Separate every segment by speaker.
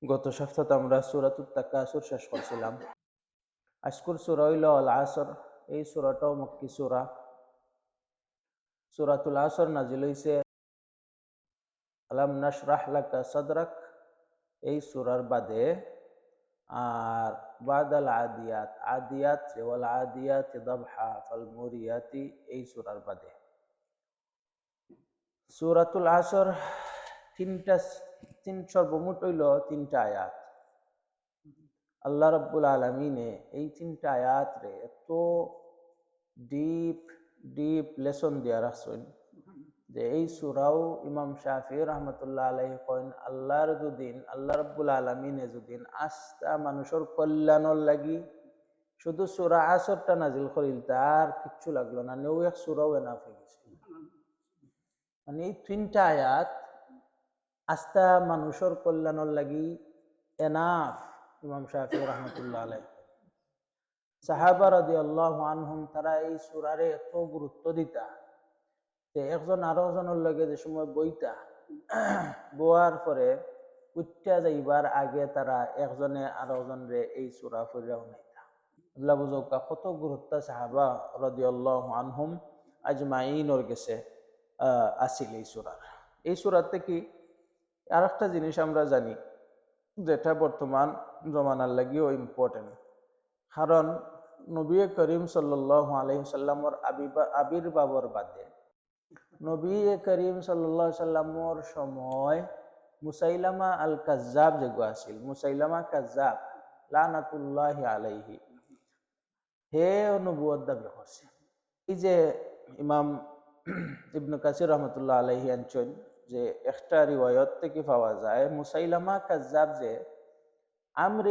Speaker 1: গত সপ্তাহে আমরা সূরাতুত তাকাসুর শেষ করছিলাম। আজকের সূরা হইল আল আসর। এই সূরাটাও মক্কি সূরা। সূরাতুল আসর নাজিল হইছে আলাম নাশরাহ লাকা সাদরাক এই সূরার বাদে। আর বাদাল আদিয়াত আদিয়াত ওয়াল আদিয়াত দাবহা ফাল মুরিয়াতি এই সূরার বাদে। সূরাতুল আসর সর্বমোট হইল 3টা আয়াত। আল্লাহ রাব্বুল আলামিনে এই 3টা আয়াত রে এত ডিপ ডিপ লেসন দিয়া রাখছেন যে এই সূরাও ইমাম শাফি রাহমাতুল্লাহ আলাইহি কইন আল্লাহ রাব্বুল আলামিনে যদিন আস্তা মানুষের কল্যাণর লাগি শুধু সূরা আসরটা নাজিল করিল তার কিচ্ছু লাগলো না, নেও এক সূরাও এনাফ হয়ে গেছে। মানে এই 3টা আয়াত আস্তা মানুষের কল্যাণর লাগি এনাফ। ইমাম শাফি রাহমাতুল্লাহ আলাইহি সাহাবা রাদিয়াল্লাহু আনহুম তারা এই সূরারে এত গুরুত্ব দিতা যে একজন আরো জনের লগে যে সময় বইতা বোয়ার পরে উঠা যাইবার আগে তারা একজনে আরো জনরে এই সূরা পড়িয়া শুনাইতা। আল্লাহ বুঝুকা কত গুরুত্ব সাহাবা রাদিয়াল্লাহু আনহুম আজমাইনের গেছে আসিল এই সূরার। এই সূরাতে কি আরেকটা জিনিস আমরা জানি যেটা বর্তমান জমানার লাগিও ইম্পর্টেন্ট, কারণ নবী করিম সাল্লাল্লাহু আলাইহি ওয়াসাল্লামর আবির্ভাবর বাদে নবী করিম সাল্লাল্লাহু আলাইহি ওয়াসাল্লামর সময় মুসাইলামা আল কাজ্জাব যেগো আছিল, মুসাইলামা কাজ্জাব লানাতুল্লাহি আলাইহি, হে নবুয়ত দাবি করছে। এই যে ইমাম ইবনে কাসির রাহমাতুল্লাহ আলাইহি আনছেন যে একটা রিওয়ায়াত থেকে পাওয়া যায় মুসাইলামা কাজ্জাব যে আমর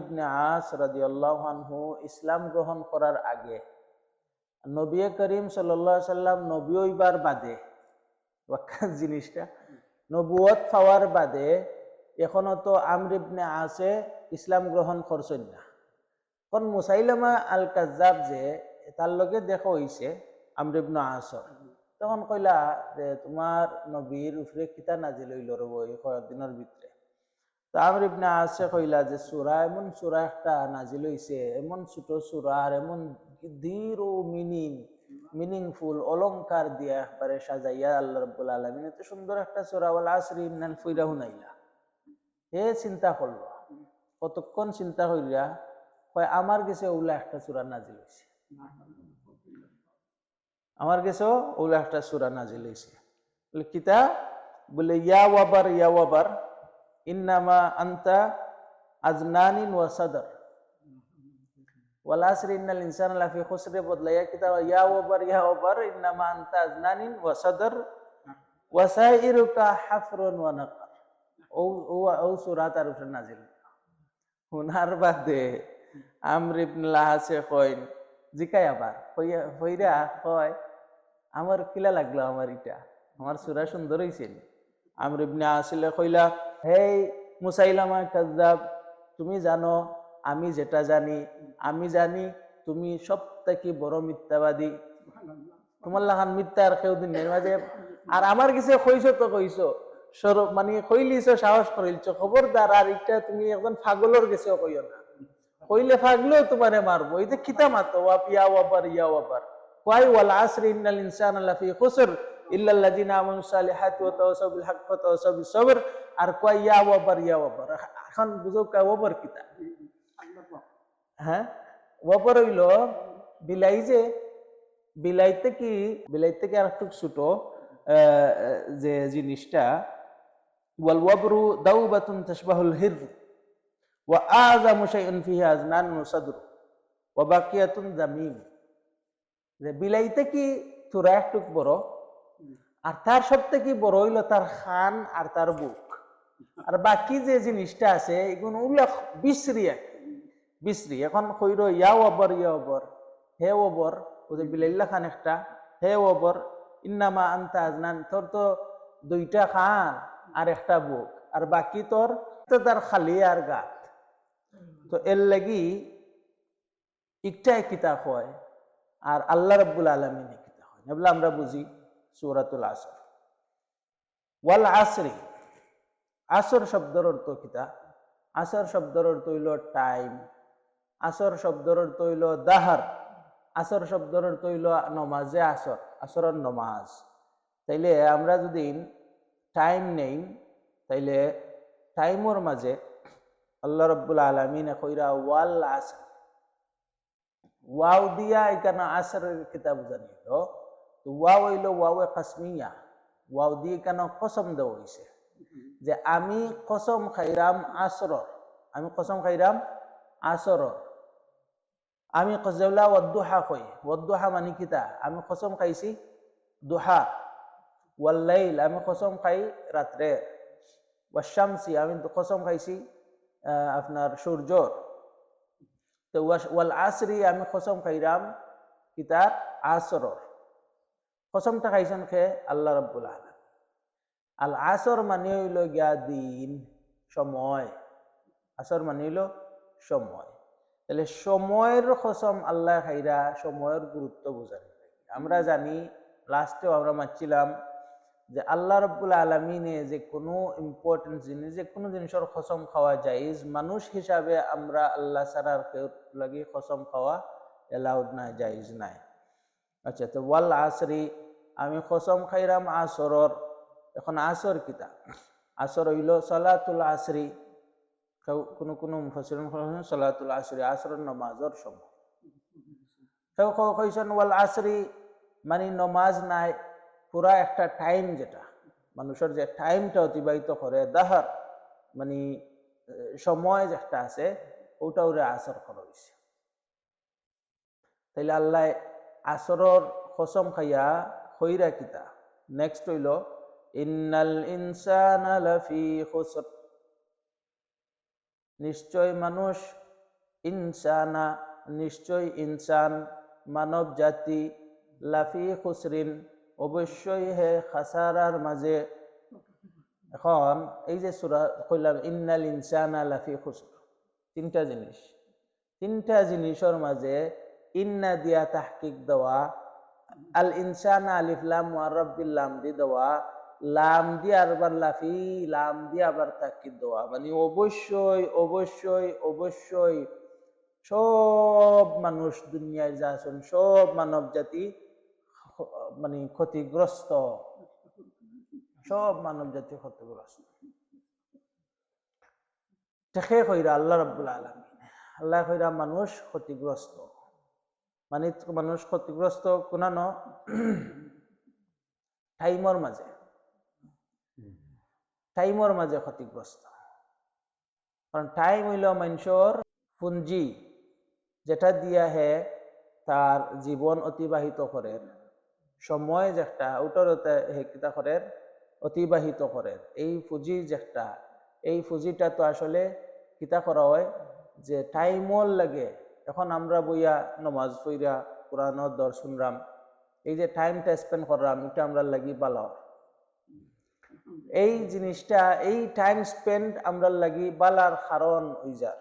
Speaker 1: ইবনে আস রাদিয়াল্লাহু আনহু ইসলাম গ্রহণ করার আগে নবী করিম সাল্লাল্লাহু আলাইহি সাল্লাম নবী হইবার বাদে জিনিসটা নবুয়ত পাওয়ার বাদে এখনো তো আমর ইবনে আসে ইসলাম গ্রহণ করছেন না। কোন মুসাইলামা আল কাজ্জাব যে তার লগে দেখা হইছে আমর ইবনে আসর, তখন কইলা যে তোমার নবীর উপরে কিতা নাজিল হইল রব এই কয়েকদিনের ভিতরে। তো আমর ইবনে আসে কইলা যে সূরা এমন সূরা একটা নাজিল হইছে, এমন ছোট সূরা আর এমন দীর ও মিনিংফুল অলংকার দিয়া একবারে সাজাইয়া আল্লাহ রাব্বুল আলামিন এত সুন্দর একটা সূরা ওয়াল আসরি ইন্নাল ফুইরা হুনাইলা। হে চিন্তা করলো, কতক্ষণ চিন্তা কইরা কয় আমার কাছে ওগুলা একটা সূরা নাজিল হইছে, আমার কাছে ওগুলা একটা সূরা নাজিল হইছে। বলে কিতা? বলে ইয়া ওয়াবার ইন্নামা আনতা আজনানিন ওয়া সাদর ওয়াল আসরি ইন্নাল ইনসানা লাফি খুসর বদলাইয়া কিতা ইয়া ওয়াবার ইন্নামা আনতা আজনানিন ওয়া সাদর ওয়া সাইরুকা হাফরুন ওয়া নাকার। ও সূরা তার উপরে নাজিল। হুনার বাদে আমর ইবনে লাহাসে কইন জিকাই আবার কইরা কয় আমার কিলা লাগলো, আমার এটা আমার সূরা সুন্দর হইছে। আমর ইবনে আসিলে কইলা হে মুসাইলামা কাজ্জাব, তুমি জানো আমি যেটা জানি, আমি জানি তুমি সবথেকে বড় মিথ্যাবাদী, তোমার লাগান মিথ্যা আর কেউ দিন নেই মাঝে। আর আমার কাছে কইছো তো কইছো সরব মানে কইলিছো সাহস করিলছো, খবরদার আর এটা তুমি একজন পাগলের কাছে কইও না, কইলে পাগলেও তোমারে মারবো। এই যে খিতা মাতো ইয়া ওয়াবার কয় ওয়াল আসরি ইন্নাল ইনসানা লাফি খুসর ইল্লাল্লাযিনা আমানু সালিহাতি ওয়া তাওয়াসাউ বিল হক ওয়া তাওয়াসাউ বিস সবর। আর কয় ইয়া ওয়াবার এখন বুঝো কয় ওয়াবার কিতা? হ্যাঁ, ওয়াবার হইল বিলাই, যে বিলাইতে কি আর একটু ছোট যে জিনিসটা ওয়াল ওয়াবরু দাউবাতুন তাশবাহুল হির ওয়া আযামু শাইউন ফিহি আজনানুন সাদর ওয়া বাকিয়াতুন জামিম। যে বিলাইতে কি তোরা একটু বড়, আর তার সবথেকে বড় হইল তার খান আর তার বুক, আর বাকি যে জিনিসটা আছে এগুলো উল্লেখ বিশ্রী। এখন কইর ইয়া ওয়াবার হে ওয়াবার, ওদের বিলাইল্লা খান একটা, হে ওয়াবার ইন্নামা আনতা আজনান, তোর তো 2টা খান আর একটা বুক, আর বাকি তোর তো তার খালি আর গাত। তো এর লাগি একটাই কিতাব হয় আর আল্লাহ রাব্বুল আলামিন কিতাব হয়। এগুলো আমরা বুঝি সূরাতুল আসর। ওয়াল আসরি আসর শব্দের অর্থ কিতা? আসর শব্দের অর্থ হইল টাইম, আসর শব্দের অর্থ হইল দাহার, আসর শব্দের অর্থ হইল নমাজে আসর, আসরের নমাজ। তাইলে আমরা যদি টাইম নেই, তাইলে টাইমর মাঝে আল্লাহ রাব্বুল আলামিন কইরা ওয়াল আসর, ওয়াও দিয়া এখানে আসরের কিতাব জানিল। তো ওয়াও হইল ওয়াও কাসমিয়া, ওয়াও দিয়ে কেন কসম দেওয়া হয়েছে যে আমি কসম খাইরাম আসরর, আমি কসম খাইরাম আসরর। আমি কজলা ওয়াদ্দুহা কই, ওয়াদ্দুহা মানে কিতা? আমি কসম খাইছি দুহা। ওয়াল্লাইল আমি কসম খাই রাত্রে। ওয়াশামসি আমি কসম খাইছি আপনার সূর্যর। তো ওয়াল আসরি আমি কসম খাইরাম কিতার আসরর। কসমটা খাইছেন খে আল্লাহ রাব্বুল আলামিন। আল আসর মানে হইল গিয়া দিন, সময়। আসর মানে হইল সময়। তাহলে সময়ের কসম আল্লাহ খাইরা সময়ের গুরুত্ব বোঝানি। আমরা জানি লাস্টেও আমরা মানছিলাম যে আল্লাহ রাব্বুল আলামিনে যে কোনো ইম্পর্টেন্ট জিনিস, যে কোনো জিনিসের কসম খাওয়া জায়েজ। মানুষ হিসাবে আমরা আল্লাহ ছাড়ার কেউ লাগি কসম খাওয়া এলাউড নাই, জায়েজ নাই। আচ্ছা, তো ওয়াল আসরি আমি কসম খাইরাম আসরর। এখন আসর কিতা? আসর হইল সালাতুল আসরি। কোনো মুফাসসিরিন সালাতুল আসরি, আসরের নামাজের সময়। কেউ কইছেন ওয়াল আসরি মানে নমাজ নাই, পুরা একটা টাইম, যেটা মানুষের যে টাইমটা অতিবাহিত করে, দাহার মানে সময় যেটা আছে, ওটা ওরে আসর করা হয়েছে। তাইলে আল্লাহ আসরর কসম খাইয়া খইরা কিতা? নেক্সট হইল ইন্নাল ইনসানা লাফি খুসর, নিশ্চয় মানুষ, ইনসানা নিশ্চয় ইনসান মানব জাতি, লাফি খুসরিন অবশ্যই হে খাসারার মাঝে। এখন এই যে সূরা কইলাম ইন্নাল ইনসানা লাফি খুসর, তিনটা জিনিস, তিনটা জিনিসের মাঝে ইন্না দিয়া তাহকিক দেওয়া, আল ইনসানা আলিফ লাম মুআররাব বিল লাম দি দেওয়া, লাম দিয়ে আবার লাফি, লাম দিয়ে আবার তাকিদ দেওয়া, মানে অবশ্যই অবশ্যই অবশ্যই সব মানুষ দুনিয়ায় যা আছেন সব মানব জাতি মানে ক্ষতিগ্রস্ত, সব মানব জাতি ক্ষতিগ্রস্ত। দেখে কইরা আল্লাহ রাব্বুল আলামিন, আল্লাহ কইরা মানুষ ক্ষতিগ্রস্ত, মানে মানুষ ক্ষতিগ্রস্ত কোন টাইমর মাঝে, টাইমর মাঝে ক্ষতিগ্রস্ত। কারণ টাইম হইল মানুষের পুঞ্জি, যেটা দিয়া হে তার জীবন অতিবাহিত করে, সময় যেটা ওটার হে কিতা করে অতিবাহিত করে। এই পুঁজি যেটা, এই পুঁজিটা তো আসলে কিতা করা হয় যে টাইমর লাগে। এখন আমরা বইয়া নমাজ পইরা কোরআনের দর্শ শুনলাম, এই যে টাইমটা স্পেন্ড করলাম, এটা আমরা লাগি ভালো। এই জিনিসটা, এই টাইম স্পেন্ড আমরা লাগি বালার কারণ হই যার,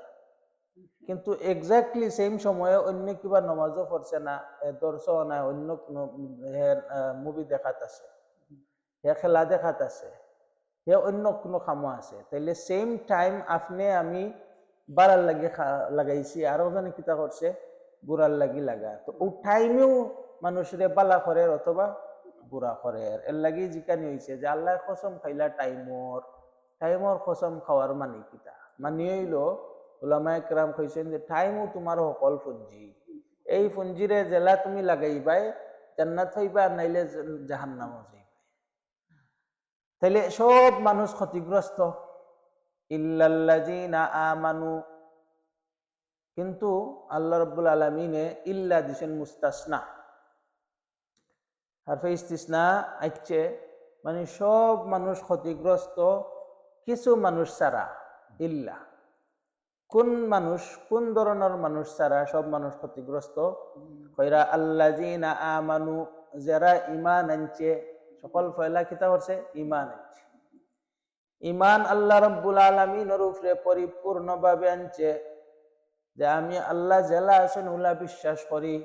Speaker 1: কিন্তু এক্স্যাক্টলি সেম সময়ে অন্য কিবা নমাজও পড়ছে না, দর্শ না, অন্য কোনো মুভি দেখাত আছে, হে খেলা দেখাত আছে, হে অন্য কোনো কামও আছে। তাইলে সেম টাইম আপনি আমি বাড়ার লাগি লাগাইছি, আরো জানি কিতা করছে বুড়ার লাগি লাগা। তো ও টাইমেও মানুষের বালা করে অথবা বুড়া করে। এর লাগি জিকানি হয়েছে যে আল্লাহ কসম খাইলা টাইমর, টাইমর কসম খাওয়ার মানে কিতা? মানে হইল উলামায়ে কেরাম কইছেন যে টাইমও তোমার সকল পুঞ্জি, এই পুঞ্জিরে জেলা তুমি লাগাইবাই জান্নাত হইবা, নাইলে জাহান্নাম হইবা। তাইলে সব মানুষ ক্ষতিগ্রস্ত, ইল্লাল্লাযিনা আমানু, কিন্তু আল্লাহ রাব্বুল আলামিনে ইল্লা দিছেন মুস্তাসনা, হারফে ইস্তিসনা আইছে, মানে সব মানুষ ক্ষতিগ্রস্ত, কিছু মানুষ ছাড়া। ইল্লা কোন মানুষ, কোন ধরনের মানুষ ছাড়া সব মানুষ ক্ষতিগ্রস্ত? কইরা আল্লাযিনা আমানু, যারা ঈমান আনছে। সকল ফয়লা কিতা করছে? ঈমান আনছে। ঈমান আল্লাহ রাব্বুল আলামিনের উপরে পরিপূর্ণভাবে আনছে, যে আমি আল্লাহ জেলা আছেন ওলা বিশ্বাস করি,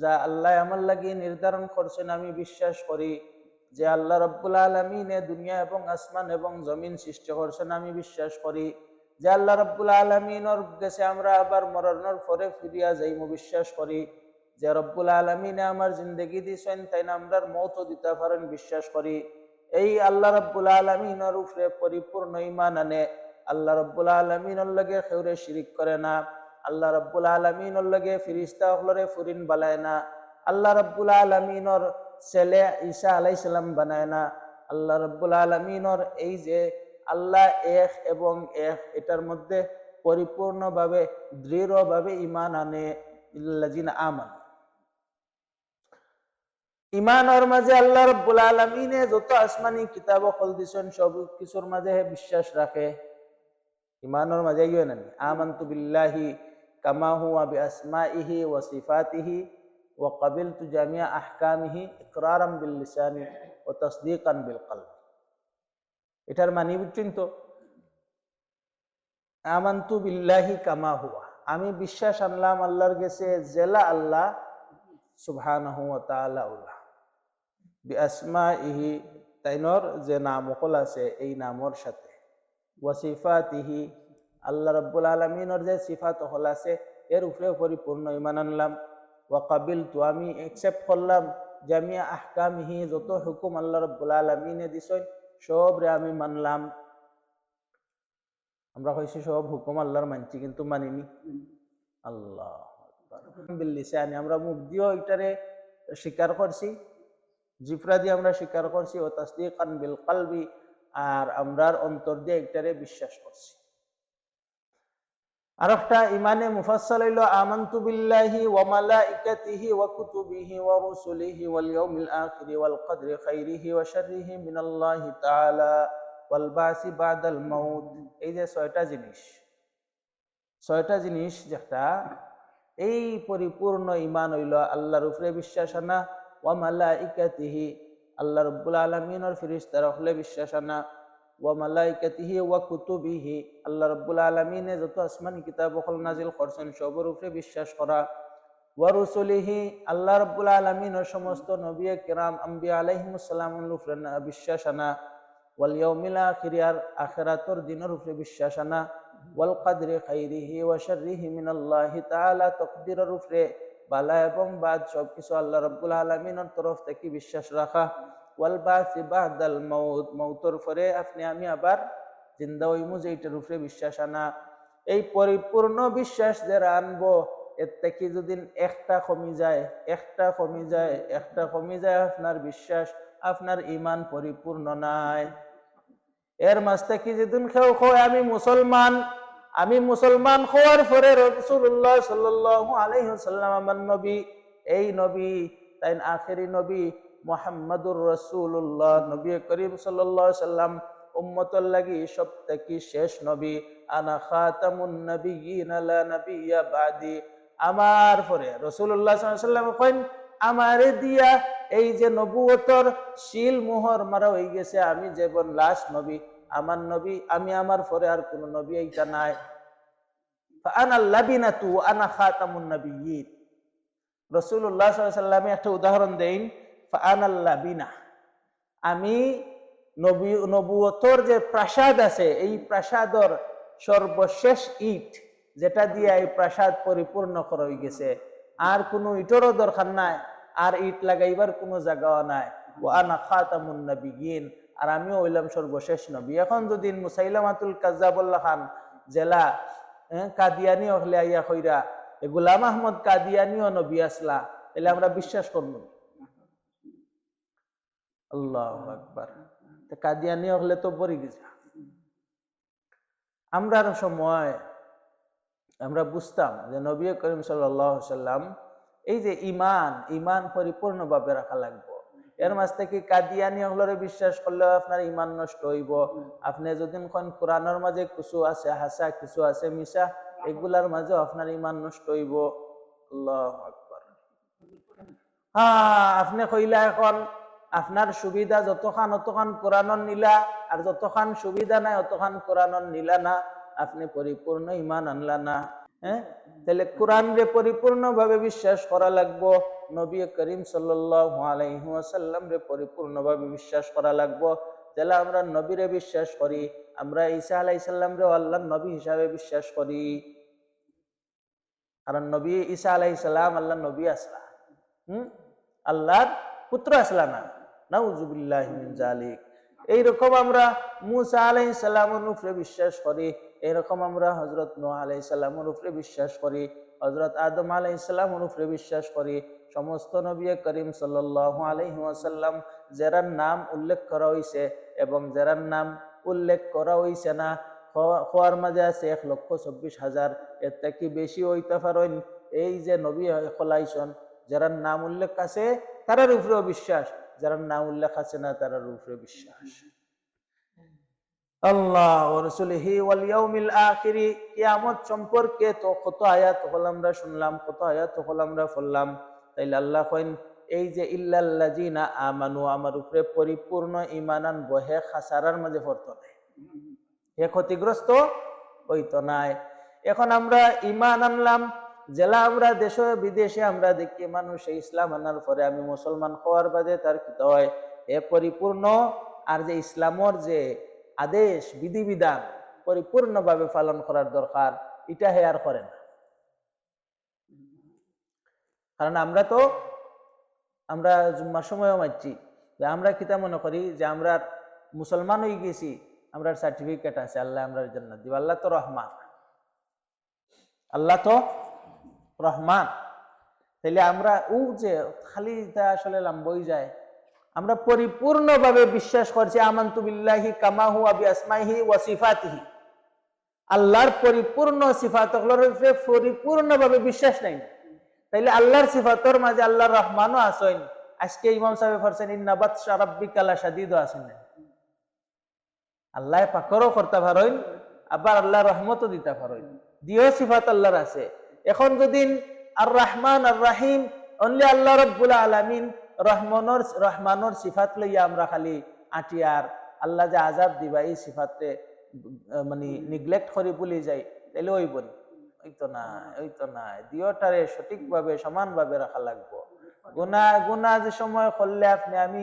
Speaker 1: যা আল্লাহ আমার লাগি নির্ধারণ করছেন আমি বিশ্বাস করি, যে আল্লাহ রাব্বুল আলামিনে দুনিয়া এবং আসমান এবং জমিন সৃষ্টি করছেন আমি বিশ্বাস করি। যে আল্লাহ রাব্বুল আলামিনের কাছে আমরা আবার মরণের পরে ফিরিয়া যাইমু বিশ্বাস করি। যে রব্বুল আলামিনে আমার জিন্দেগি দিছেন তাই না আমরার মওতও দিতে পারেন বিশ্বাস করি। এই আল্লাহ রাব্বুল আলামিনের উপরে পরিপূর্ণ ঈমান আনে। আল্লাহ রাব্বুল আলামিনের লগে কেউরে শিরিক করে না। আল্লাহ রাব্বুল আলামিনের লগে ফেরেশতা হলরে ফুরিন বালায় না। আল্লাহ রাব্বুল আলামিনের ছেলে ঈসা আলাইহিস সালাম বানায় না। আল্লাহ রাব্বুল আলামিনের এই যে আল্লাহ এক এবং এক এটার মধ্যে পরিপূর্ণভাবে দৃঢ়ভাবে ঈমান আনে ইল্লাযিনা আমানু। ঈমানের মাঝে আল্লাহ রাব্বুল আলামিনে যত আসমানি কিতাব খোল দিছেন সব কিছুর মাঝে বিশ্বাস রাখে। ঈমানের মাঝে ইয়ে নানি আমানতু বিল্লাহি কামা হুয়া বিআসমাইহি ওয়া সিফাতিহি ওয়া ক্বাবিলতু জামিআ আহকামিহি ইকরারাম বিল লিসানি ওয়া তাসদীকান বিল কলব। এটার মানে বুঝছেন তো? আমানতু বিল্লাহি কামা হুয়া, আমি বিশ্বাস আনলাম আল্লাহর কাছে জেলা আল্লাহ সুবহানাহু ওয়া তাআলা উল্লাহ বিআসমাইহি তাইনর যে নাম সকল আছে এই নামর সাথে, ওয়া সিফাতিহি আল্লাহ রাব্বুল আলামিনের যে সিফাত সকল আছে এর উপরে পরিপূর্ণ ঈমান আনলাম। ওয়া ক্বাবিলতু আমি একসেপ্ট করলাম জামিআ আহকামিহি যত হুকুম আল্লাহ রাব্বুল আলামিনে দিছেন সবরে আমি মানলাম। আমরা কইছি সব হুকুম আল্লাহর মানছি কিন্তু মানিনি। আল্লাহু আকবার। বিল লিসানি আমরা মুখ দিয়েও এটারে স্বীকার করছি, জিফরা দিয়ে আমরা স্বীকার করছি, ও তাসদীকান বিল কলবি আর আমরার অন্তর দিয়ে এটারে বিশ্বাস করছি। আর একটা ইমানে মুফাসসাল হইল আমানতু বিল্লাহি ওয়া মালাইকাতিহি ওয়া কুতুবিহি ওয়া রুসুলিহি ওয়াল ইয়াউমিল আখিরি ওয়াল কদরি খাইরিহি ওয়া শাররিহি মিনাল্লাহি তাআলা ওয়াল বাসি বাদাল মাউত। এই যে ছয়টা জিনিস যেটা এই পরিপূর্ণ ঈমান হইল আল্লাহর উপরে বিশ্বাস আনা, ওয়া মালাইকাতিহি আল্লাহ রাব্বুল আলামিনের ফেরেশতার উপরে বিশ্বাস আনা, ওয়া মালাইকাতিহি ওয়া কুতুবিহি আল্লাহ রাব্বুল আলামিনে যত আসমানি কিতাব সকল নাজিল করছেন সবের উপরে বিশ্বাস করা, ওয়া রুসুলিহি আল্লাহ রাব্বুল আলামিনের সমস্ত নবী কিরাম আম্বিয়া আলাইহিমুস সালামের উপরে বিশ্বাস আনা, ওয়াল ইয়াউমিল আখির আর আখিরাতের দিনের উপরে বিশ্বাস আনা, ওয়াল কদরি খাইরিহি ওয়া শাররিহি মিনাল্লাহি তাআলা তাকদীরের উপরে বালা এবং বাদ সবকিছু আল্লাহ রাব্বুল আলামিনের তরফ থেকে বিশ্বাস রাখা, ওয়াল বাসি বাদাল মাউত মউতের পরে আপনি আমি আবার জিন্দা হইমু যেটার উপরে বিশ্বাস আনা। এই পরিপূর্ণ বিশ্বাস যারা আনবো এর থেকে যদি একটা কমি যায় আপনার বিশ্বাস আপনার ঈমান পরিপূর্ণ নাই। এর মাঝ থেকে যেদিন কেউ কয় আমি মুসলমান হওয়ার পরে রাসূলুল্লাহ সাল্লাল্লাহু আলাইহি ওয়াসাল্লাম আমার নবী, এই নবী তাই আখেরি নবী মুহাম্মাদুর রাসূলুল্লাহ নবী করিম সাল্লাল্লাহু আলাইহি ওয়াসাল্লাম উম্মতের লাগি সবথেকে শেষ নবী। আনা খাতামুন নাবিয়্যিন লা নাবিয়্যা বাদি, আমার পরে রাসূলুল্লাহ সাল্লাল্লাহু আলাইহি ওয়াসাল্লাম কইন আমারে দিয়া এই যে নবুয়তর শিল মোহর মারা হয়ে গেছে, আমি যেমন লাস্ট নবী, আমার নবী আমি আমার পরে আর কোন নবী এইটা নাই। ফাআনা লাবিনাতু আনা খাতামুন নাবিয়্যিন। রাসূলুল্লাহ সাল্লাল্লাহু আলাইহি ওয়াসাল্লাম একটা উদাহরণ দেন, ফাআনা লাবিনা আমি নবুয়তর যে প্রাসাদ আছে এই প্রাসাদর সর্বশেষ ইট যেটা দিয়ে এই প্রাসাদ পরিপূর্ণ করা হয়ে গেছে, আর কোনো ইটেরও দরকার নাই, আর ইট লাগাইবার কোনো জায়গাও নাই। ওয়া আনা খাতামুন নাবিয়্যিন আর আমিও হইলাম সর্বশেষ নবী। এখন যদি মুসাইলামাতুল কাজ্জাবুল্লাহ খান জেলা কাদিয়ানি হলে আইয়া কইরা গোলাম আহমদ কাদিয়ানিও নবী আসলা, তাহলে আমরা বিশ্বাস করব? আল্লাহু আকবার। কাদিয়ানি হলে তো পড়ে গেছে। আমরার সময় আমরা বুঝতাম যে নবী করিম সাল্লাল্লাহু আলাইহি ওয়াসাল্লাম এই যে ঈমান পরিপূর্ণভাবে রাখা লাগবে। এর মাঝ থেকে কাদিয়ানি হলরে বিশ্বাস করলেও আপনার ঈমান নষ্ট হইব। আপনি যদি কোরআনের মাঝে কিছু আছে হাসা কিছু আছে মিশা, এগুলার মাঝে আপনার ঈমান নষ্ট হইব। আল্লাহু আকবার। আপনি কইলা এখন আপনার সুবিধা যতখান অতখান কোরআনের নিলা, আর যতখান সুবিধা নাই অতখান কোরআনের নিলা না, আপনি পরিপূর্ণ ঈমান আনলা না। তাহলে কোরআন রে পরিপূর্ণ ভাবে বিশ্বাস করা লাগবো। নবী করিম সাল্লাল্লাহু আলাইহি ওয়াসাল্লাম রে পরিপূর্ণভাবে বিশ্বাস করা লাগবো। যেলা আমরা নবীরে বিশ্বাস করি, আমরা ঈসা আলাইহিস সালাম রে আল্লাহর নবী হিসাবে বিশ্বাস করি। কারণ নবী ঈসা আলাইহিস সালাম আল্লাহর নবী আসলা, আল্লাহর পুত্র আসলা না, নাউজুবিল্লাহি মিন যালিক। এইরকম আমরা মুসা আলাইহিস সালামের উপরে বিশ্বাস করি, এরকম আমরা হযরত নূহ আলাইহিস সালামের উপরে বিশ্বাস করি, হযরত আদম আলাইহিস সালামের উপরে বিশ্বাস করি। সমস্ত নবী করিম সাল্লাল্লাহু আলাইহি ওয়াসাল্লাম যার নাম উল্লেখ করা হয়েছে এবং যার নাম উল্লেখ করা হয়েছে না হওয়ার মাঝে আছে 1,24,000, এর থেকে বেশি হইতে পারেন। এই যে নবী খলাইছন, যার নাম উল্লেখ আছে তারার উপরেও বিশ্বাস, যার নাম উল্লেখ আছে না তারার উপরে বিশ্বাস। আল্লাহ ওয়া রাসূলিহি ওয়াল ইয়াউমিল আখির, কিয়ামত সম্পর্কে তো কত আয়াত হল আমরা শুনলাম, কত আয়াত হল আমরা পড়লাম। তাইলে আল্লাহ কইন এই যে ইল্লাল্লাযিনা আমানু, আমার উপরে পরিপূর্ণ ঈমান আনবো, হে খাসারার মাঝে পড়তো নাই, হে ক্ষতিগ্রস্ত হইতো নাই। এখন আমরা ঈমান আনলাম, জেলা আমরা দেশে বিদেশে আমরা দেখি মানুষ ইসলাম আনার পরে আমি মুসলমান হওয়ার বাদে তার কি হয় এ পরিপূর্ণ, আর যে ইসলামর যে আদেশ বিধিবিধান পরিপূর্ণভাবে পালন করার দরকার, এটা হে আর করে না। কারণ আমরা জুম্মার সময়ও মানছি যে আমরা কিতা মনে করি যে আমরা মুসলমান হয়ে গেছি, আমরা সার্টিফিকেট আছে, আল্লাহ আমরা জান্নাত দিব। আল্লাহ তো রহমান, আল্লাহ তো রহমান। তাইলে আমরা ও যে খালি তা আসলে লম্বই যায়, আমরা পরিপূর্ণভাবে বিশ্বাস করছি আমানতু বিল্লাহি কামা হুয়া বিআসমাইহি ওয়া সিফাতিহি, আল্লাহর পরিপূর্ণ সিফাতগুলোর উপরে পরিপূর্ণভাবে বিশ্বাস নাই। তাইলে আল্লাহর সিফাতর মাঝে আল্লাহর রহমানও আছেন। আজকে ইমাম সাহেব পড়ছেন ইন্না বাতশা রাব্বিকা লাশাদীদু আছেন, আল্লাহ পাকরও করতে পারেন, আবার আল্লাহ রহমতও দিতে পারেন, দিও সিফাত আল্লাহর আছে। এখন যদি আর রহমান আর রাহিম অনলি আল্লাহ রাব্বুল আলামিন রহমানর সিফাত লইয়া আমরা খালি আটিয়ার আল্লাহ যে আযাব দিবা এই সিফাতে মানে নিগলেক্ট করে ভুলে যাই, তাইলে ওইব ওই তো না, দিওটারে সঠিকভাবে সমানভাবে রাখা লাগবো। গুনাহ যে সময় করলে আপনি আমি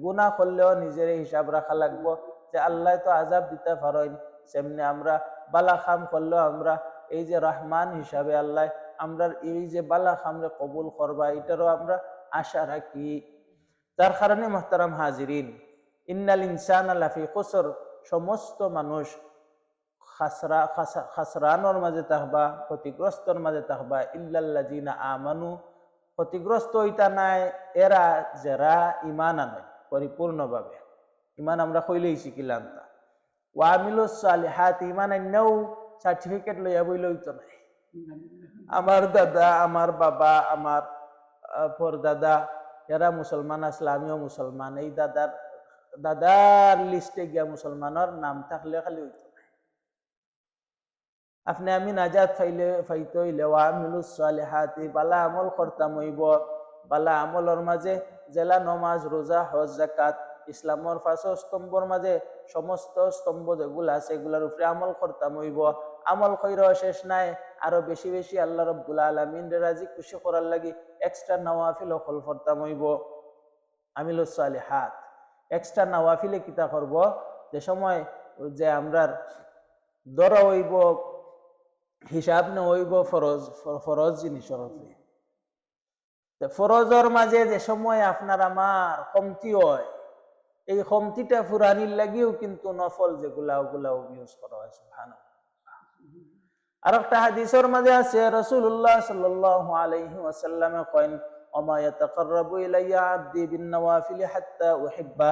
Speaker 1: গুনাহ করলেও নিজের হিসাব রাখা লাগবো যে আল্লাহ তো আযাব দিতে পারেন, সেমনি আমরা বালা খাম করলেও আমরা এই যে রহমান হিসাবে আল্লাহ আমরা এই যে বালা খামরে কবুল করবা এটারও আমরা আশা রাখি। তার কারণে মুহতারাম হাজিরিন, ইন্নাল ইনসানা লাফি খুসর, সমস্ত মানুষ খাসরানোর মাঝে থাকবা, ক্ষতিগ্রস্তর মাঝে থাকবা। ইল্লাল্লাযিনা আমানু, ক্ষতিগ্রস্ত হইতা নাই এরা যারা ঈমান আনে পরিপূর্ণভাবে। ঈমান আমরা কইলেই শিখিলাম তা। ওয়া আমিলুস সালিহাত, ঈমান আননেও সার্টিফিকেট লইয়া বইলে হইতো নাই। আমার দাদা, আমার বাবা, আমার পরদাদা এরা মুসলমান আসলে আমিও মুসলমান, এই দাদার লিস্টে গিয়া মুসলমানের নাম থাকলে খালি হইতো না। আপনি আমি নাজাত ফাইতে হইলে ওয়া আমিলুস সালিহাতি, বালা আমল করতাম হইব। বালা আমলের মাঝে জেলা নমাজ, রোজা, হজ, যাকাত, ইসলামর 5 স্তম্ভর মাঝে সমস্ত স্তম্ভ যেগুলো আছে এগুলোর উপরে আমল করতাম হইব। আমল কইরা শেষ নাই, আরো বেশি বেশি আল্লাহ রাব্বুল আলামিন রে রাজি খুশি করার লাগি এক্সট্রা নওয়াফিল হল করতাম হইব। আমিলুস সালিহাত, এক্সট্রা নওয়াফিলে কিতা করব, যে সময় যে আমরার ধরা হইব হিসাব নে হইব ফরজ জিনিসের উপরে, ফরজের মাঝে যে সময় আপনার আমার কমতি হয়, এই কমতিটা ফুরানির লাগিও কিন্তু নফল যেগুলা ওগুলাও ইউজ করা হয়। সুবহানাল্লাহ। আর একটা হাদিসের মাঝে আছে রাসূলুল্লাহ সাল্লাল্লাহু আলাইহি ওয়াসাল্লামে কইন ওমা ইয়াতাকাররাবু ইলাইয়া আবদি বিন নওয়াফিল হাত্তা উহিব্বা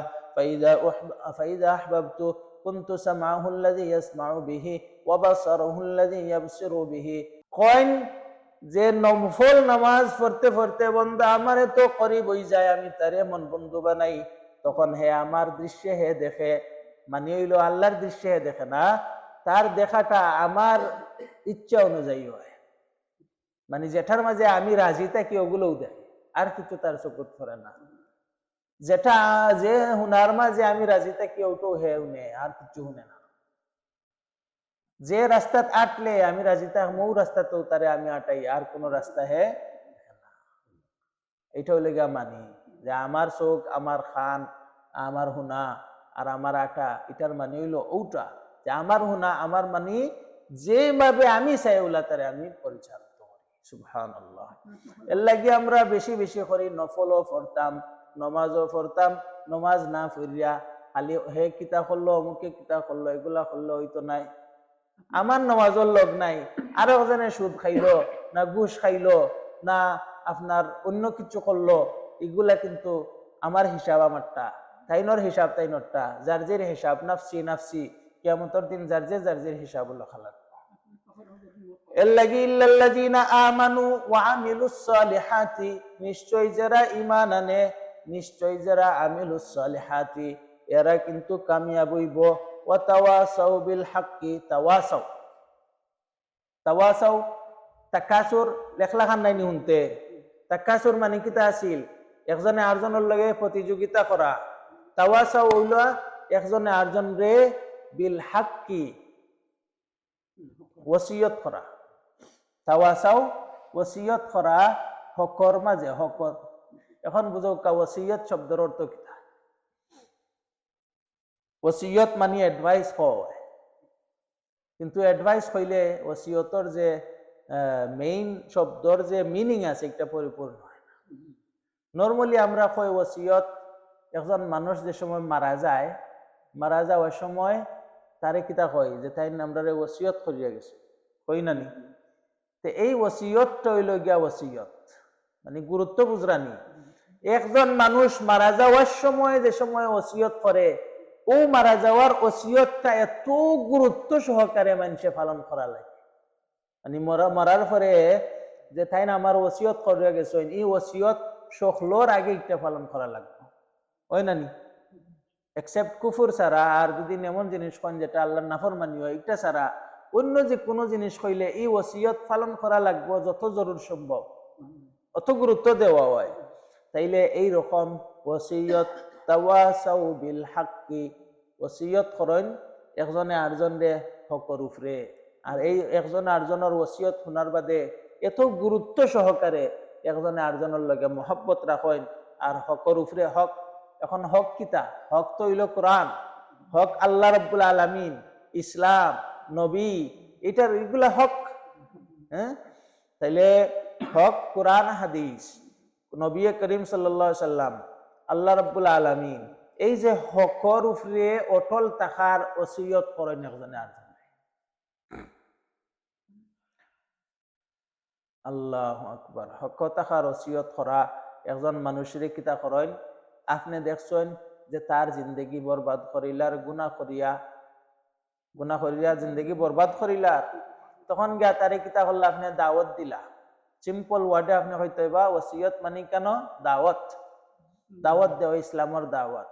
Speaker 1: ফাইযা আহবাবতু কুনতু সামাহু আল্লাযী ইয়াসমাউ বিহি ওয়া বাসারুহু আল্লাযী ইয়াবসিরু বিহি। কইন যে নফল নামাজ পড়তে পড়তে বন্দা আমার এত করিব হই যায়, আমি তারে মন বন্ধু বানাই, তখন হে আমার দৃশ্যে হে দেখে, মানে হইলো আল্লাহর দৃশ্যে হে দেখে না, তার দেখাটা আমার ইচ্ছা অনুযায়ী হয়। মানে যেটার মাঝে আমি রাজি থাকি ওগুলোও দেখে, আর কিছু তার চকুত পড়ে না। যেটা যে হুনার মাঝে আমি রাজি থাকি ওটাও হে উনে, আর কিছু হুনে না। যে রাস্তাত আটলে আমি রাজি থাকি ও রাস্তাতেও তারে আমি আটাই, আর কোন রাস্তা হে না। এটা হইলে গিয়া মানি যে আমার চোখ, আমার খান, আমার হুনা আর আমার আটা, এটার মানে হইল ওটা যে আমার হুনা আমার মানি যেভাবে আমি চাই ওলা তারে আমি পরিচালিত করি। সুবহানাল্লাহ। এর লাগি আমরা বেশি বেশি করি নফলও পড়তাম, নমাজও পড়তাম। নমাজ না পড়িয়া খালি হে কিতা করলো, অমুকে কিতা করলো, এগুলা করলো হইতো নাই। আমার নমাজের লগ নাই, আরো একজনে সুদ খাইলো না ঘুষ খাইলো না আপনার অন্য কিছু করলো, এগুলা কিন্তু আমার হিসাব আমারটা, তাইনর হিসাব তাইনরটা, যার যে হিসাব নাফসি নাফসি, কিয়ামতের দিন যার যে হিসাব হলো খালাক। এর লাগি ইল্লাল্লাযিনা আমানু ওয়া আমিলুস সালিহাতি, নিশ্চয় যারা ঈমান আনে, নিশ্চয় যারা আমিলুস সালিহাতি, এরা কিন্তু কামিয়াব হইব। ওয়া তাওয়াসাউ বিল হাক্কি, তাওয়াসাউ, তাওয়াসাউ তাকাসুর লেখলাখান নাই নি শুনতে। তাকাসুর মানে কিতা আছিল? একজনে আরেকজনের লগে প্রতিযোগিতা করা। তাওয়াসাউ হইলো একজনে আরেকজন রে বিল হাক্কি ওসিয়ত করা। তাওয়াসাউ ওসিয়ত করা হকর মাঝে, হকর। এখন বুঝো কা ওসিয়ত শব্দের অর্থ কিতা? ওসিয়ত মানে অ্যাডভাইস হয়, কিন্তু অ্যাডভাইস হইলে ওসিয়তর যে মেইন শব্দর যে মিনিং আছে এটা পরিপূর্ণ হয় না। নর্মালি আমরা কই ওসিয়ত, একজন মানুষ যে সময় মারা যাওয়ার সময় তারে কিতা কয় যে তাই আমরা ওসিয়ত করিয়া গেছে, কই না নি? তো এই ওসিয়তটা হইল গিয়া ওসিয়ত মানে গুরুত্ব বুঝরানি। একজন মানুষ মারা যাওয়ার সময় যে সময় ওসিয়ত করে, ও মারা যাওয়ার ওসিয়তটা এত গুরুত্ব সহকারে মানুষে পালন করা লাগে। মানে মরার পরে যে তাই না আমার ওসিয়ত করিয়া গেছে, এই ওসিয়ত সকলোর আগে এটা পালন করা লাগবে, ওই না নি? এক্সেপ্ট কুফুর ছাড়া, আর যদি এমন জিনিস কন যেটা আল্লাহর নাফরমানি হয়, এটা ছাড়া অন্য যে কোনো জিনিস হইলে এই ওসিয়ত পালন করা লাগবে যত জরুর সম্ভব, অত গুরুত্ব দেওয়া হয়। তাইলে এই রকম ওসিয়ত, তাওয়াসাউ বিল হাক্কি, ওসিয়ত করেন একজনে আরেকজনরে হকর উপরে। আর এই একজন আরেকজনের ওসিয়ত শোনার বাদে এত গুরুত্ব সহকারে একজনে আরেকজনের লগে মহব্বত রাখেন আর হকর উপরে হক। এখন হক কিতা? হক তো হইল কোরআন, হক আল্লাহ রাব্বুল আলামিন, ইসলাম, নবী, এটার এগুলা হক। হ্যাঁ, তাইলে হক কোরআন হাদিস, নবী করিম সাল্লাল্লাহু আলাইহি সাল্লাম, আল্লাহ রাব্বুল আলামিন, এই যে হকর উপরে অটল থাকার ওসিয়ত করেন একজনে আরেকজনে। আল্লাহু আকবার। হক থাকার ওসিয়ত করা একজন মানুষের কিতা করেন? আপনি দেখছেন যে তার জিন্দগি বরবাদ করিলার, গুনাহ করিয়া জিন্দগি বরবাদ করিলার, তখন গিয়া তারে কিতা করলা? আপনি দাওয়াত দিলা। সিম্পল ওয়ার্ডে আপনি হইতে বা ওসিয়ত মানে কেন? দাওয়াত, দাওয়াত দেওয়া, ইসলামের দাওয়াত।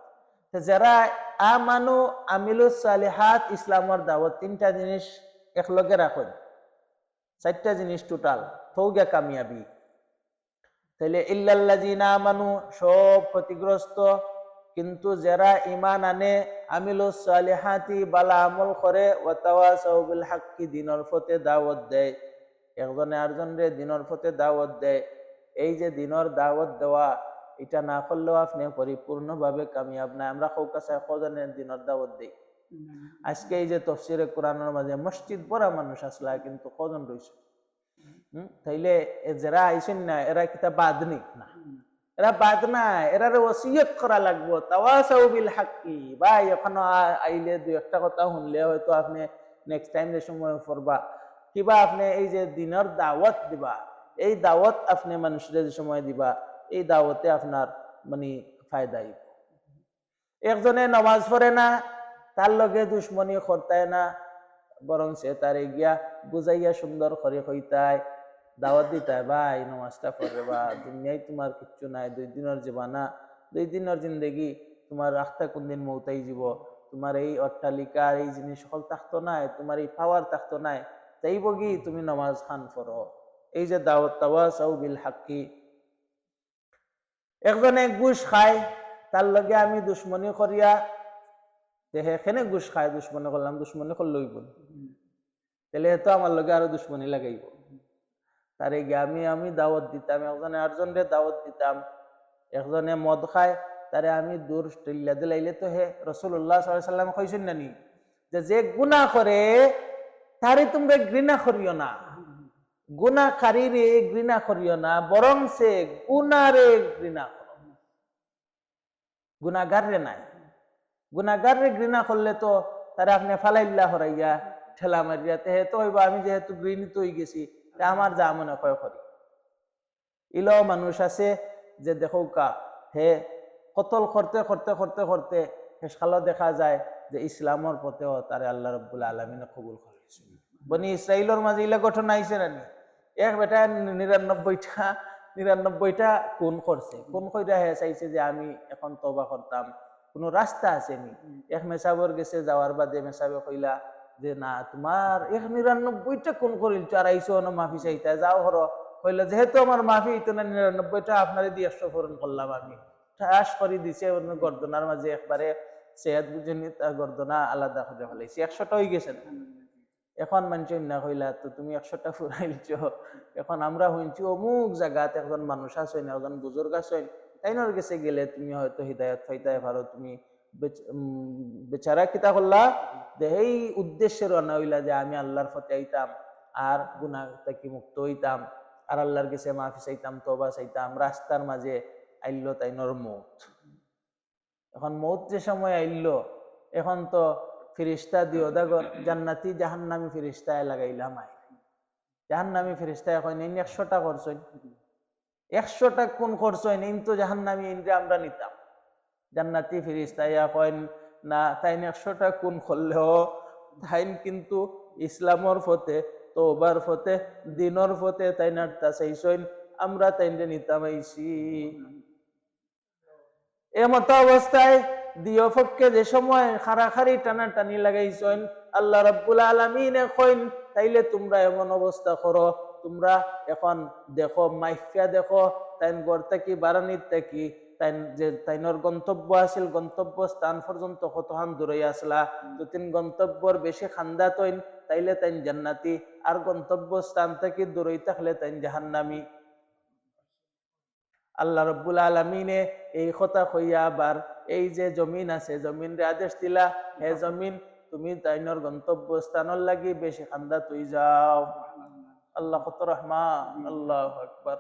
Speaker 1: তো যারা আমানু আমিলুস সালিহাত, ইসলামের দাওয়াত, তিনটা জিনিস একলগে রাখেন, চারটা জিনিস টোটাল, তো গিয়া কামিয়াবি। তাইলে ইল্লাল্লাযিনা আমানু সব ক্ষতিগ্রস্ত, কিন্তু যারা ঈমান আনে, আমিলুস সালিহাতি বালা আমল করে, ওয়া তাওয়াসাউ বিল হাক্কি দ্বীনের পথে দাওয়াত দেয়, একজনে আরেকজনরে দ্বীনের পথে দাওয়াত দেয়। এই যে দ্বীনের দাওয়াত দেওয়া, এটা না করলেও আপনি পরিপূর্ণভাবে কামিয়াব না। আমরা কৌকাছে কজনের দ্বীনের দাওয়াত দেই? আজকে এই যে তাফসীরে কোরআনের মাঝে মসজিদ ভরা মানুষ আসলা, কিন্তু কজন রইছে? তাইলে যারা আইছেন না, এরা কিতা বাদনি না? এরা বাদ না, এরারে ওসিয়ত করা লাগবো, তাওয়াসাউ বিল হাক্কি। ভাই এখন আইলে দুই একটা কথা শুনলে হয়তো আপনি নেক্সট টাইম যে সময় পড়বা, কিবা আপনি এই যে দিনের দাওয়াত দিবা, এই দাওয়াত আপনি মানুষের যে সময় দিবা, এই দাওয়াতে আপনার মানে ফায়দাই। একজনে নামাজ পড়ে না, তার লগে দুশ্মনী করতায় না, বরং সে তারে গিয়া বুঝাইয়া সুন্দর করে কইতায়, দাওয়াত দিতায়, ভাই নামাজটা পড়ে বা, দুনিয়ায় তোমার কিচ্ছু নাই, 2 দিনের জীবানা, 2 দিনের জিন্দগি, তোমার রাখতা কোন দিন মৌতাই যাব, তোমার এই অট্টালিকা এই জিনিস সকল থাকতো নাই, তোমার এই পাওয়ার থাকতো নাই, তাই বগি তুমি নামাজ খান পড়ো। এই যে দাওয়াত, তাওয়াসাউ বিল হাক্কি। একজনে ঘুষ খায়, তার লগে আমি দুশ্মনী করিয়া, এখানে ঘুষ খায়, দুশ্মনী করলাম, দুশ্মনী করলেই বল, তাহলে তো আমার লগে আরো দুশ্মনী লাগাইব। তারে গিয়ে আমি দাওয়াত দিতাম, একজনে আরেকজনের দাওয়াত দিতাম। একজনে মদ খায়, তারে আমি দূর টিল্লা দিলাইলে তো হে রাসূলুল্লাহ সাল্লাল্লাহু আলাইহি ওয়াসাল্লাম কইছেন না নি যে গুনাহ করে তারে তোমরা ঘৃণা করিও না, গুনাহকারীরে ঘৃণা করিও না, বরং সে গুনারে ঘৃণা করো, গুনাহগাররে নাই। গুনাহগাররে ঘৃণা করলে তো তারে আপনি ফালাইল্লা হরাইয়া ঠেলা মারিয়া তে তো হইবা আমি যেহেতু ঘৃণিত হয়ে গেছি তা আমার যা মনে কয় করি। ইলো মানুষ আছে যে দেখো কা হে কতল করতে করতে করতে করতে শেষকালে দেখা যায় যে ইসলামের পথেও তারে আল্লাহ রাব্বুল আলামিনে কবুল করেছেন। বনি ইসরাইলের মাঝে ইলা ঘটনা আইছে নানি, এক বেটা 99টা খুন করছে, খুন কইরা হে চাইছে যে আমি এখন তওবা করতাম, কোনো রাস্তা আছে নি। এক মেসাবর গেছে, যাওয়ার বাদে মেসাবে কইলা যে না তোমার 99টা খুন করিলছো আর আইছো না মাফি চাইতা, যাও হরো। কইলা যেহেতু আমার মাফি হইতো না 99টা আপনারে দিয়ে 100 পূরণ করলাম। আমি ঠাস করে দিছে গর্দনার মাঝে একবারে সেহাত বুঝেনি, তার গর্দনা আলাদা করে ফেলাইছে, 100টা হয়ে গেছে। এখন মানুষ না কইলা তো তুমি 100টা ফুরাইলছো। এখন আমরা হইছি অমুক জায়গাতে একজন মানুষ আছেন, একজন বুজুর্গ আছেন, তাইনর কাছে গেলে তুমি হয়তো হিদায়াত পাইতে পারো। তুমি বেচারা কিতা করলা যে এই উদ্দেশ্যে রানা হইলা যে আমি আল্লাহর পথে আইতাম আর গুনাহ থেকে মুক্ত হইতাম আর আল্লাহর কাছে মাফি চাইতাম, তওবা চাইতাম। রাস্তার মাঝে আইলো তাইনর মৌত। এখন মৌত যে সময় আইলো, এখন তো ফিরিস্তা দিও দেখো জান্নাতি জাহান্নামী ফিরিস্তায় লাগাইলাম। জাহান্নামী ফিরিস্তায় এখন 100টা করছেন, 100টা কোন করছেন এই তো জাহান্নামী ইন্দ্রে আমরা নিতাম। জান্নাতি ফিরিস্তাইয়া কইন না তাই 100টা কোন করলেও তাইন কিন্তু ইসলামর পথে, তওবার পথে, দ্বীনের পথে তাই নাটা চাইছেন, আমরা তাইনরে নিতাম আইছি। এমত অবস্থায় দিও পক্ষে যে সময় খাড়াখাড়ি টানাটানি লাগাইছেন, আল্লাহ রাব্বুল আলামিনে কইন তাইলে তোমরা এমন অবস্থা করো, তোমরা এখন দেখো মাইফিয়া দেখো তাইন গড় থেকে বারানির থেকে তাইন যে তাইনর গন্তব্য আছিল, গন্তব্য স্থান পর্যন্ত কতখান দূরে আসলা। তো তিন গন্তব্যর বেশি খান্দা তৈন তাইলে তাইন জান্নাতি, আর গন্তব্য স্থান থেকে দূরে থাকলে তাইন জাহান্নামী। আল্লাহ রাব্বুল আলামিনে এই কথা কইয়া আবার এই যে জমিন আছে, জমিন রে আদেশ দিলা হে জমিন তুমি তাইনর গন্তব্য স্থানের লাগি বেশি খান্দা তুই যাও। আল্লাহ কত রহমান, আল্লাহু আকবার।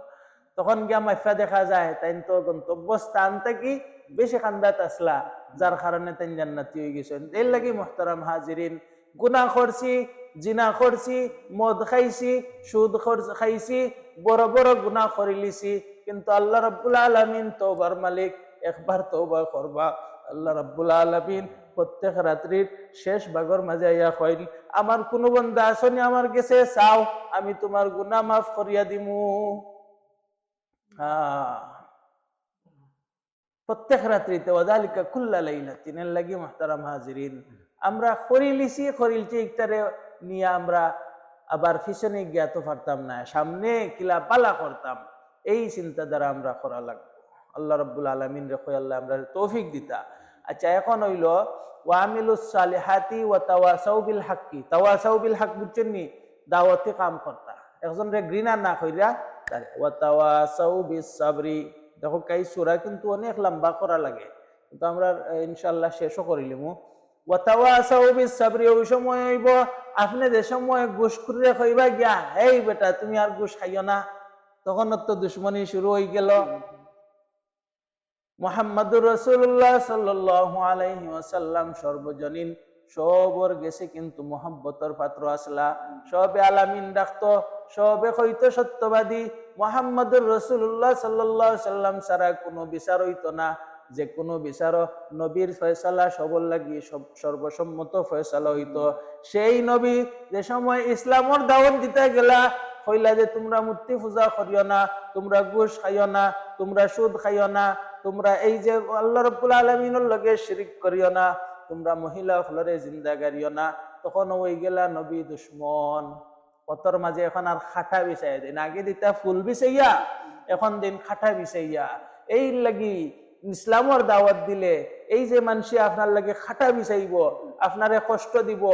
Speaker 1: তখন গিয়া মাইফা দেখা যায় তাইন তো গন্তব্য স্থান থেকে বেশি খান্দাত আসলা, যার কারণে তাইন জান্নাতি হয়ে গেছেন। এর লাগি মুহতারাম হাজিরিন, গুনাহ করছি, জিনা করছি, মদ খাইছি, সুদ খাইছি, বড় বড় গুনাহ করে লিছি, কিন্তু আল্লাহ রাব্বুল আলামিন তওবার মালিক। একবার তওবা করবা, আল্লাহ রাব্বুল আলামিন প্রত্যেক রাত্রির শেষ ভাগর মাঝে আইয়া কইন আমার কোন বান্দা আসনি আমার কাছে চাও, আমি তোমার গুনাহ মাফ করিয়া দিমু। প্রত্যেক রাত্রিতে ওয়াযালিকা কুল্লা লাইলাতিন। এর লাগি মুহতারাম হাজিরিন, আমরা করিলিছি করিলছি ইকটারে নিয়ে আমরা আবার পিছনে গিয়া তো পারতাম না, সামনে কিলা পালা করতাম, এই চিন্তা দ্বারা আমরা করা লাগবে। আল্লাহ রাব্বুল আলামিন রে কই আল্লাহ আমরা তৌফিক দিতা। আচ্ছা এখন হইল ওয়ামিলুস সালিহাতি ওয়া তাওয়াসাউ বিল হাক্কি। তাওয়াসাউ বিল হক বুঝছেন নি? দাওয়াতি কাম করতা, একজন রে ঘৃণা না কইরা তারে ওয়া তাওয়াসাউ বিস সাবরি। দেখো কাই সূরা কিন্তু অনেক লম্বা করা লাগে, কিন্তু আমরা ইনশাআল্লাহ শেষও করিলিমু। ওয়া তাওয়াসাউ বিস সাবরি ওই সময় হইব আপনি যে সময় ঘুষখুরে কইবা গিয়া এই বেটা তুমি আর ঘুষ খাইও না, তখন তো দুশ্মনী শুরু হয়ে গেল। মুহাম্মাদুর রাসূলুল্লাহ সাল্লাল্লাহু আলাইহি ওয়াসাল্লাম সর্বজনীন, সবর গেছে কিন্তু মোহাব্বতর পাত্র আসলা, সবে আলামিন ডাকতো, সবে হইতো সত্যবাদী। মুহাম্মাদুর রাসূলুল্লাহ সাল্লাল্লাহু আলাইহি ওয়াসাল্লাম ছাড়া কোনো বিচার হইতো না, যে কোনো বিচার নবীর ফয়সালা সবর লাগি সর্বসম্মত ফয়সালা হইতো। সেই নবী যে সময় ইসলামর দাওয়াত দিতে গেলা কইলা যে তোমরা মূর্তি পূজা করিও না, তোমরা ঘুষ খাইও না, তোমরা সুদ খাইও না, তোমরা এই যে আল্লাহ রাব্বুল আলামিনের লগে শিরিক করিও না, তোমরা মহিলা হলরে জিন্দা গাড়িও না। তখন ওই গেলা নবী দুশ্মন কতর মাঝে এখন আর খাটা বিছাই দিন, আগে দিতা ফুল বিছাইয়া, এখন দিন খাটা বিছাইয়া। এই লাগি ইসলামর দাওয়াত দিলে এই যে মানুষ আপনার লাগে খাটা বিছাইব, আপনারে কষ্ট দিব,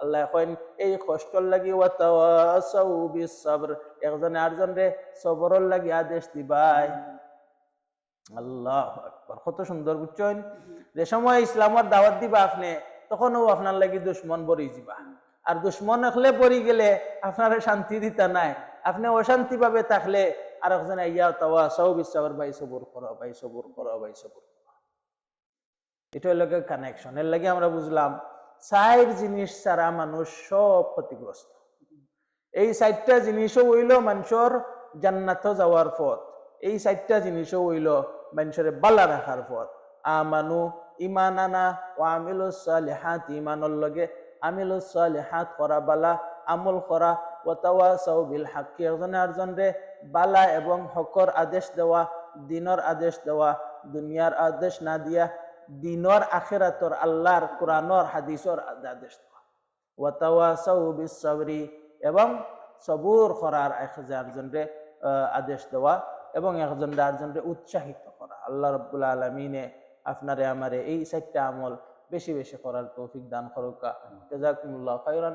Speaker 1: আল্লাহ কইন এই কষ্টর লাগি ওয়াতাওয়াসাউ বিস সবর, একজনে আরেকজনরে সবরের লাগি আদেশ দিবাই। আল্লাহু আকবার, কত সুন্দর বুঝছেন। যে সময় ইসলামের দাওয়াত দিবা আপনি, তখনও আপনার লাগি দুশ্মন বরি যাবা, আর দুশ্মন হলে বরি গেলে আপনার শান্তি দিতা নাই, আপনি অশান্তি ভাবে থাকলে আর একজন ইয়া তাওয়াসাউ বিস সবর, ভাই সবর করো, ভাই সবর করো, ভাই সবর করো। এটা হলো কানেকশন। এর লাগে আমরা বুঝলাম 4 জিনিস ছাড়া মানুষ সব ক্ষতিগ্রস্ত। এই 4টা জিনিসও হইল মানুষের জান্নাত যাওয়ার পথ, এই 4টা জিনিসও হইল মানুষের বালা রাখার পথ। আমানু, ইমান আনা, ও আমিলুস সালিহাত, ইমানের লগে আমিলুস সালিহাত করা, বালা আমল করা, ওয়া তাওয়াসাউ বিল হাক্কি, একজনে আরেকজনরে বালা এবং হকর আদেশ দেওয়া, দিনের আদেশ দেওয়া, দুনিয়ার আদেশ না দিয়া দিনের আখিরাতর আল্লাহর কোরআনের হাদিসের আদেশ দেওয়া, ওয়া তাওয়াসাউ বিস সাবরি, এবং সবুর করার একজনরে আদেশ দেওয়া, এবং একজনরে আরেকজনরে উৎসাহিত করা। আল্লাহ রাব্বুল আলামিনে আপনারে আমারে এই 4টা আমল বেশি বেশি করার তৌফিক দান করুক। জাযাকুমুল্লাহু খাইরান।